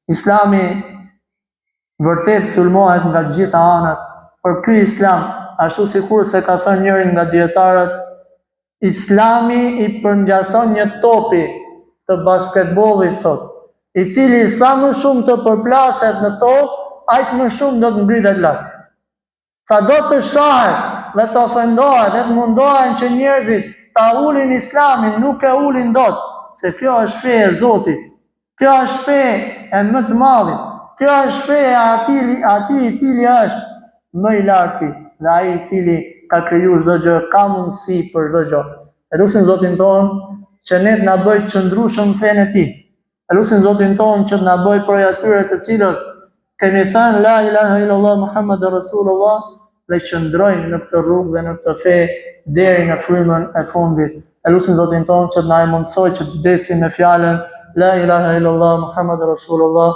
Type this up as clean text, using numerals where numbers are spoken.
Islami vërtet sulmohet nga gjitha anët. Për ky Islam, ashtu sikur se ka thënë njëri nga dietarët, Islami i përngjason një topi të basketbollit, thot, i cili sa më shumë të përplaset në tokë, aq më shumë do të ngritet lart. Sa do të shahet dhe të ofendohet dhe të mundohen që njerëzit ta ulin Islamin, nuk e ulin dot, se kjo është fe e Zotit. Kjo është fe e më të madhit. Kjo është fe e atij i cili është më i larti dhe ai i cili ka krijuar çdo gjë, ka mundësi për çdo gjë. Elusim Zotin ton që ne të na bëj të qëndrueshëm fenë e tij. Elusim Zotin ton që të na bëj prej atyre të cilët kemi thënë la ilaha illallah Muhammadur Rasulullah dhe qëndrojmë në këtë rrugë dhe në këtë fe deri në frymën e fundit. Elusim Zotin ton që të na mësoj që të vdesim me fjalën la ilaha illallah Muhammadur Rasulullah.